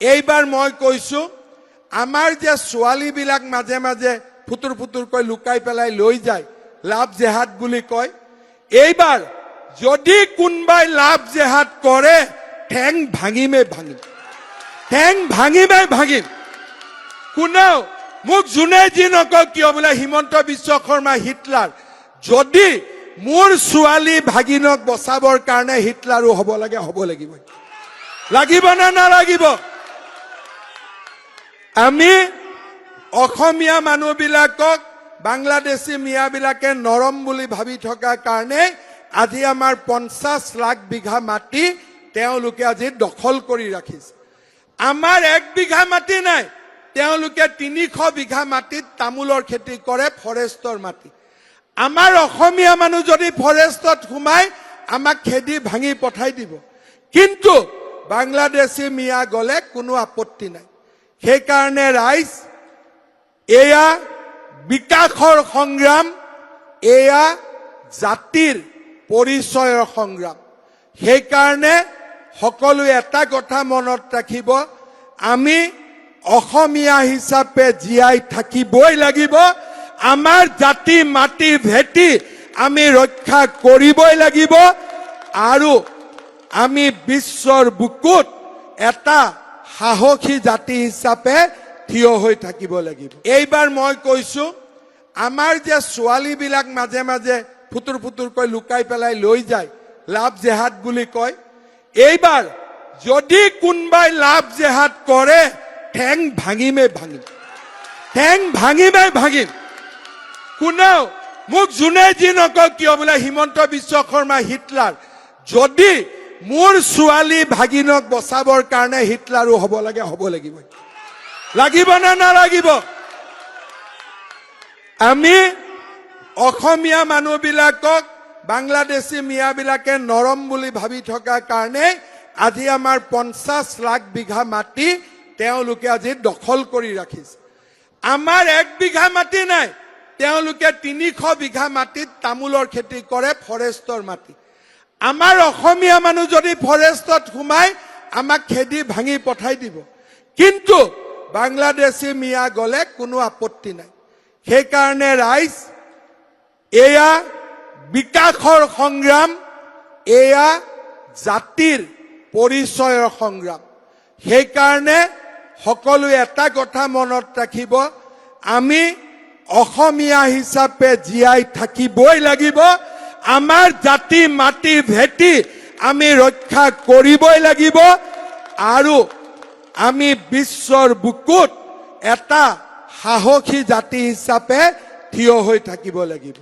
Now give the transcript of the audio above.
এইবাৰ মই কৈছো আমাৰ যে ছোৱালীবিলাক মাজে মাজে ফুটুৰ ফুটুৰকৈ লুকাই পেলাই লৈ যায় লাভ জেহাদ বুলি কয় এইবাৰ যদি কোনবাই লাভ জেহাদ কৰে ঠেং ভাঙিমে ভাঙিম কোনেও মোক যোনে যি নকয় কিয় বোলে হিমন্ত বিশ্ব শৰ্মা হিটলাৰ যদি মোৰ ছোৱালী ভাগিনক বচাবৰ কাৰণে হিটলাৰো হ'ব লাগে হ'ব লাগিব না নালাগিব আমি অসমীয়া মানুহবিলাকক বাংলাদেশী মিয়াবিলাকে নৰম বুলি ভাবি থকা কাৰণে আজি আমাৰ 50 লাখ বিঘা মাটি তেওঁলোকে আজি দখল কৰি ৰাখিছে আমাৰ 1 বিঘা মাটি নাই তেওঁলোকে 300 বিঘা মাটিত তামোলৰ খেতি কৰে ফৰেষ্টৰ মাটি আমাৰ অসমীয়া মানুহ যদি ফৰেষ্টত সোমাই আমাক খেদি ভাঙি পঠাই দিব কিন্তু বাংলাদেশী মিয়া গলে কোনো আপত্তি নাই সেই কাৰণে ৰাইজ এয়া বিকাশৰ সংগ্ৰাম এয়া জাতিৰ পৰিচয়ৰ সংগ্ৰাম সেই কাৰণে সকলো এটা কথা মনত ৰাখিব আমি অসমীয়া হিচাপে জীয়াই থাকিবই লাগিব আমাৰ জাতি মাটি ভেটি আমি ৰক্ষা কৰিবই লাগিব আৰু আমি বিশ্বৰ বুকুত এটা সাহসী জাতি হিচাপে থিয় হৈ থাকিব লাগিব এইবাৰ মই কৈছো আমাৰ যে ছোৱালীবিলাক মাজে মাজে ফুটুৰ ফুটুৰকৈ লুকাই পেলাই লৈ যায় লাভ জেহাদ বুলি কয় এইবাৰ যদি কোনবাই লাভ জেহাদ কৰে ঠেং ভাঙিমে ভাঙিম কোনেও মোক যোনে যি নকয় কিয় বোলে হিমন্ত বিশ্ব শৰ্মা হিটলাৰ যদি মোৰ ছোৱালী ভাগিনক বচাবৰ কাৰণে হিটলাৰো হ'ব লাগিব না নালাগিব আমি অসমীয়া মানুহবিলাকক বাংলাদেশী মিয়াবিলাকে নৰম বুলি ভাবি থকা কাৰণে আজি আমাৰ 50 লাখ বিঘা মাটি তেওঁলোকে আজি দখল কৰি ৰাখিছে আমাৰ 1 বিঘা মাটি নাই তেওঁলোকে 300 বিঘা মাটিত তামোলৰ খেতি কৰে ফৰেষ্টৰ মাটি আমাৰ অসমীয়া মানুহ যদি ফৰেষ্টত সোমাই আমাক খেদি ভাঙি পঠাই দিব কিন্তু বাংলাদেশী মিয়া গলে কোনো আপত্তি নাই সেই কাৰণে ৰাইজ এয়া বিকাশৰ সংগ্ৰাম এয়া জাতিৰ পৰিচয়ৰ সংগ্ৰাম সেই কাৰণে সকলো এটা কথা মনত ৰাখিব আমি অসমীয়া হিচাপে জীয়াই থাকিবই লাগিব আমাৰ জাতি মাটি ভেটি আমি ৰক্ষা কৰিবই লাগিব আৰু আমি বিশ্বৰ বুকুত এটা সাহসী জাতি হিচাপে থিয় হৈ থাকিব লাগিব